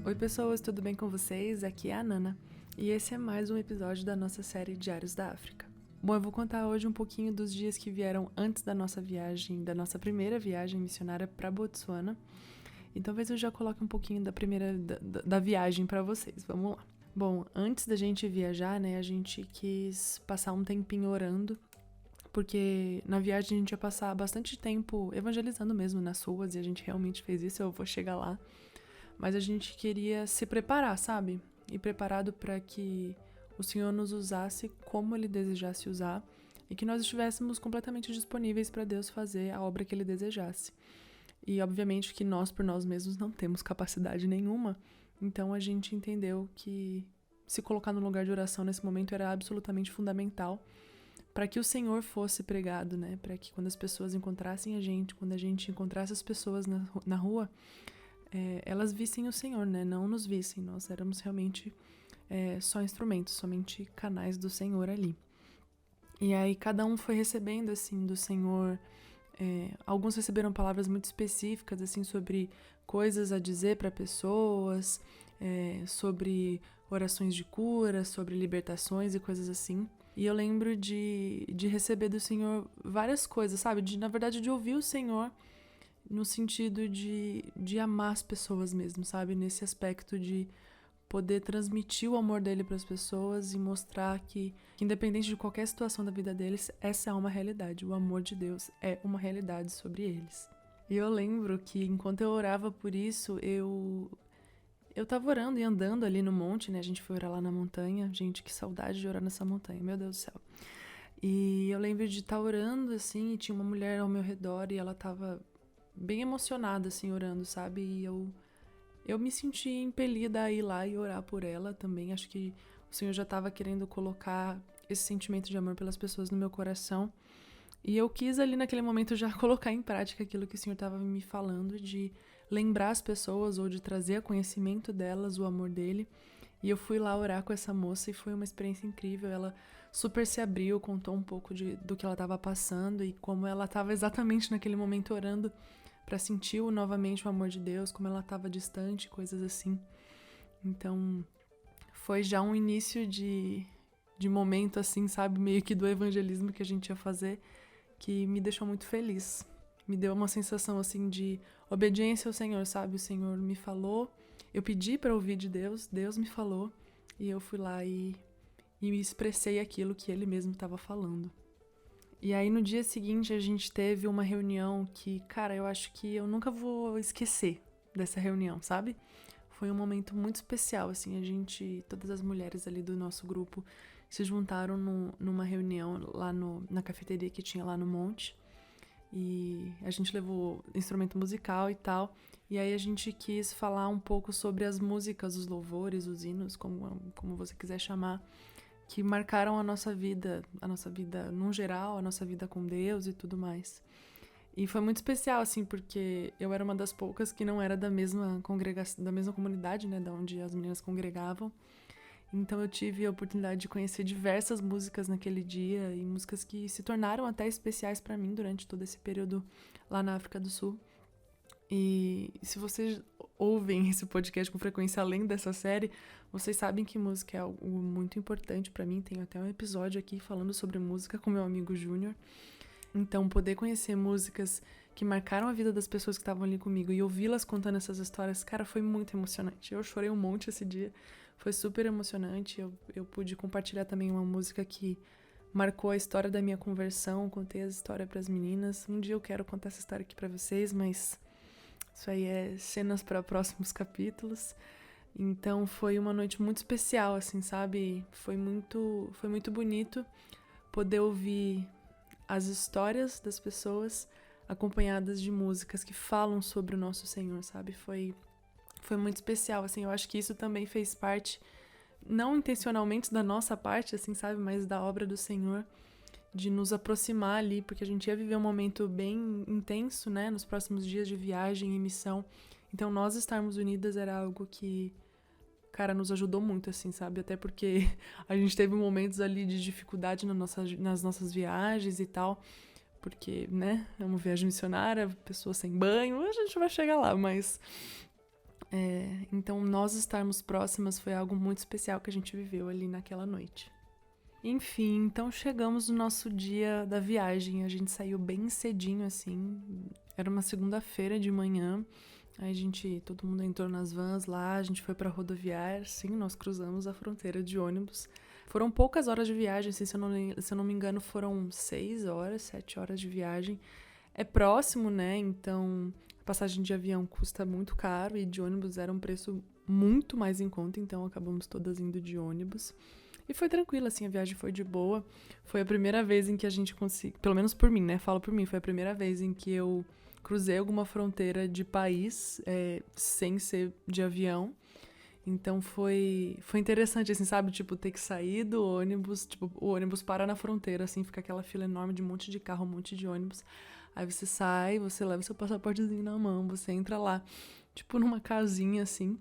Oi pessoas, tudo bem com vocês? Aqui é a Nana e esse é mais um episódio da nossa série Diários da África. Bom, eu vou contar hoje um pouquinho dos dias que vieram antes da nossa viagem, da nossa primeira viagem missionária para Botsuana. E talvez eu já coloque um pouquinho da viagem para vocês. Vamos lá. Bom, antes da gente viajar, né, a gente quis passar um tempinho orando, porque na viagem a gente ia passar bastante tempo evangelizando mesmo nas ruas e a gente realmente fez isso, eu vou chegar lá. Mas a gente queria se preparar, sabe? E preparado para que o Senhor nos usasse como Ele desejasse usar e que nós estivéssemos completamente disponíveis para Deus fazer a obra que Ele desejasse. E obviamente que nós, por nós mesmos, não temos capacidade nenhuma, então a gente entendeu que se colocar no lugar de oração nesse momento era absolutamente fundamental para que o Senhor fosse pregado, né? Para que quando as pessoas encontrassem a gente, quando a gente encontrasse as pessoas na rua, elas vissem o Senhor, né? Não nos vissem. Nós éramos realmente só instrumentos, somente canais do Senhor ali. E aí cada um foi recebendo, assim, do Senhor. Alguns receberam palavras muito específicas, assim, sobre coisas a dizer para pessoas, sobre orações de cura, sobre libertações e coisas assim. E eu lembro de receber do Senhor várias coisas, sabe? Na verdade, de ouvir o Senhor no sentido de amar as pessoas mesmo, sabe? Nesse aspecto de poder transmitir o amor dele para as pessoas e mostrar que, independente de qualquer situação da vida deles, essa é uma realidade. O amor de Deus é uma realidade sobre eles. E eu lembro que, enquanto eu orava por isso, eu tava orando e andando ali no monte, né? A gente foi orar lá na montanha. Gente, que saudade de orar nessa montanha, meu Deus do céu. E eu lembro de estar orando, assim, e tinha uma mulher ao meu redor e ela tava bem emocionada, assim, orando, sabe? E eu me senti impelida a ir lá e orar por ela também. Acho que o Senhor já estava querendo colocar esse sentimento de amor pelas pessoas no meu coração. E eu quis ali naquele momento já colocar em prática aquilo que o Senhor estava me falando, de lembrar as pessoas ou de trazer a conhecimento delas o amor dele. E eu fui lá orar com essa moça e foi uma experiência incrível. Ela super se abriu, contou um pouco do que ela estava passando e como ela estava exatamente naquele momento orando para sentir novamente o amor de Deus, como ela estava distante, coisas assim. Então, foi já um início de momento, assim, sabe, meio que do evangelismo que a gente ia fazer, que me deixou muito feliz. Me deu uma sensação, assim, de obediência ao Senhor, sabe? O Senhor me falou, eu pedi para ouvir de Deus, Deus me falou, e eu fui lá e me expressei aquilo que Ele mesmo estava falando. E aí no dia seguinte a gente teve uma reunião que, cara, eu acho que eu nunca vou esquecer dessa reunião, sabe? Foi um momento muito especial, assim, todas as mulheres ali do nosso grupo se juntaram numa reunião lá na cafeteria que tinha lá no monte. E a gente levou instrumento musical e tal. E aí a gente quis falar um pouco sobre as músicas, os louvores, os hinos, como você quiser chamar, que marcaram a nossa vida num geral, a nossa vida com Deus e tudo mais. E foi muito especial, assim, porque eu era uma das poucas que não era da mesma congregação, da mesma comunidade, né, da onde as meninas congregavam. Então eu tive a oportunidade de conhecer diversas músicas naquele dia e músicas que se tornaram até especiais para mim durante todo esse período lá na África do Sul. E se vocês ouvem esse podcast com frequência além dessa série, vocês sabem que música é algo muito importante pra mim. Tenho até um episódio aqui falando sobre música com meu amigo Júnior. Então, poder conhecer músicas que marcaram a vida das pessoas que estavam ali comigo e ouvi-las contando essas histórias, cara, foi muito emocionante. Eu chorei um monte esse dia, foi super emocionante. Eu pude compartilhar também uma música que marcou a história da minha conversão, contei a história pras meninas. Um dia eu quero contar essa história aqui pra vocês, mas isso aí é cenas para próximos capítulos. Então foi uma noite muito especial, assim, sabe? Foi muito bonito poder ouvir as histórias das pessoas acompanhadas de músicas que falam sobre o nosso Senhor, sabe? Foi muito especial, assim. Eu acho que isso também fez parte, não intencionalmente da nossa parte, assim, sabe? Mas da obra do Senhor, de nos aproximar ali, porque a gente ia viver um momento bem intenso, né, nos próximos dias de viagem e missão. Então, nós estarmos unidas era algo que, cara, nos ajudou muito, assim, sabe? Até porque a gente teve momentos ali de dificuldade nas nossas viagens e tal, porque, né, é uma viagem missionária, pessoa sem banho, a gente vai chegar lá, mas Então, nós estarmos próximas foi algo muito especial que a gente viveu ali naquela noite. Enfim, então chegamos no nosso dia da viagem. A gente saiu bem cedinho, assim. Era uma segunda-feira de manhã. Aí todo mundo entrou nas vans lá, a gente foi pra rodoviária. Sim, nós cruzamos a fronteira de ônibus. Foram poucas horas de viagem, assim, se eu não me engano, foram 6 horas, 7 horas de viagem. É próximo, né? Então, a passagem de avião custa muito caro e de ônibus era um preço muito mais em conta, então acabamos todas indo de ônibus. E foi tranquilo, assim, a viagem foi de boa. Foi a primeira vez em que a gente conseguiu, pelo menos por mim, né? Falo por mim, foi a primeira vez em que eu cruzei alguma fronteira de país sem ser de avião. Então foi interessante, assim, sabe? Tipo, ter que sair do ônibus, tipo, o ônibus para na fronteira, assim, fica aquela fila enorme de um monte de carro, um monte de ônibus. Aí você sai, você leva seu passaportezinho na mão, você entra lá, tipo, numa casinha, assim,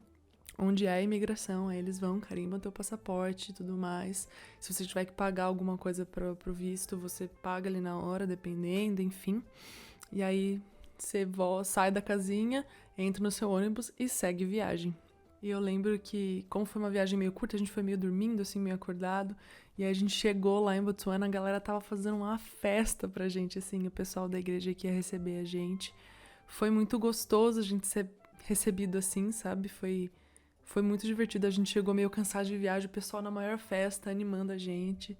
onde é a imigração, aí eles vão, carimbam teu passaporte e tudo mais. Se você tiver que pagar alguma coisa pro visto, você paga ali na hora, dependendo, enfim. E aí você sai da casinha, entra no seu ônibus e segue viagem. E eu lembro que, como foi uma viagem meio curta, a gente foi meio dormindo, assim, meio acordado. E aí a gente chegou lá em Botsuana, a galera tava fazendo uma festa pra gente, assim, o pessoal da igreja que ia receber a gente. Foi muito gostoso a gente ser recebido assim, sabe? Foi muito divertido. A gente chegou meio cansado de viagem, o pessoal na maior festa, animando a gente.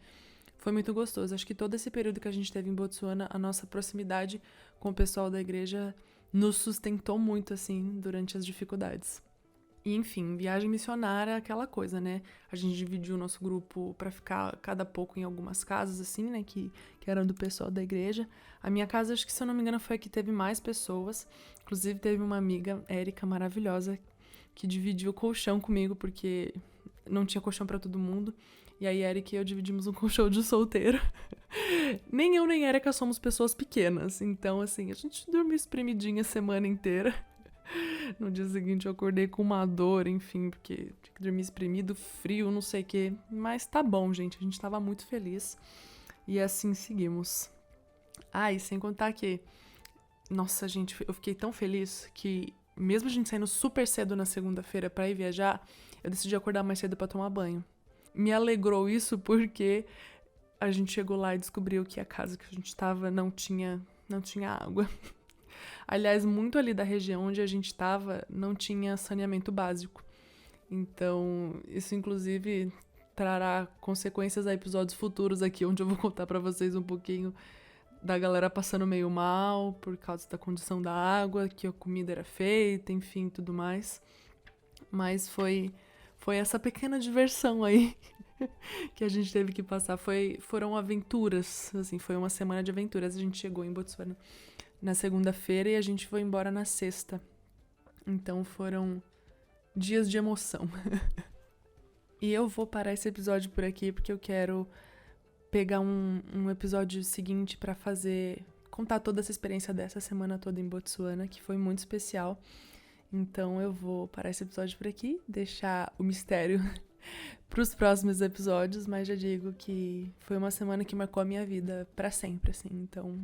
Foi muito gostoso. Acho que todo esse período que a gente teve em Botsuana, a nossa proximidade com o pessoal da igreja nos sustentou muito, assim, durante as dificuldades. E, enfim, viagem missionária é aquela coisa, né? A gente dividiu o nosso grupo pra ficar cada pouco em algumas casas, assim, né? Que eram do pessoal da igreja. A minha casa, acho que, se eu não me engano, foi a que teve mais pessoas. Inclusive, teve uma amiga, Érica, maravilhosa, que dividiu o colchão comigo, porque não tinha colchão pra todo mundo. E aí, Érica e eu dividimos um colchão de solteiro. Nem eu, nem Érica somos pessoas pequenas. Então, assim, a gente dormiu espremidinha a semana inteira. No dia seguinte eu acordei com uma dor, enfim, porque tinha que dormir espremido, frio, não sei o quê. Mas tá bom, gente, a gente tava muito feliz. E assim seguimos. E sem contar que, nossa, gente, eu fiquei tão feliz que, mesmo a gente saindo super cedo na segunda-feira pra ir viajar, eu decidi acordar mais cedo pra tomar banho. Me alegrou isso porque a gente chegou lá e descobriu que a casa que a gente tava não tinha água. Aliás, muito ali da região onde a gente estava não tinha saneamento básico. Então, isso inclusive trará consequências a episódios futuros aqui, onde eu vou contar pra vocês um pouquinho da galera passando meio mal por causa da condição da água, que a comida era feita, enfim, tudo mais. Mas foi essa pequena diversão aí que a gente teve que passar. Foram aventuras, assim, foi uma semana de aventuras. A gente chegou em Botsuana na segunda-feira e a gente foi embora na sexta. Então foram dias de emoção. E eu vou parar esse episódio por aqui porque eu quero pegar um episódio seguinte pra contar toda essa experiência dessa semana toda em Botsuana, que foi muito especial. Então eu vou parar esse episódio por aqui, deixar o mistério pros próximos episódios, mas já digo que foi uma semana que marcou a minha vida pra sempre, assim. Então,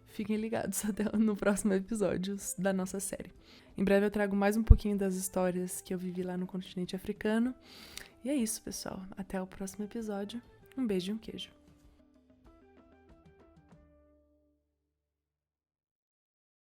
fiquem ligados até no próximo episódio da nossa série. Em breve eu trago mais um pouquinho das histórias que eu vivi lá no continente africano. E é isso, pessoal. Até o próximo episódio. Um beijo e um queijo.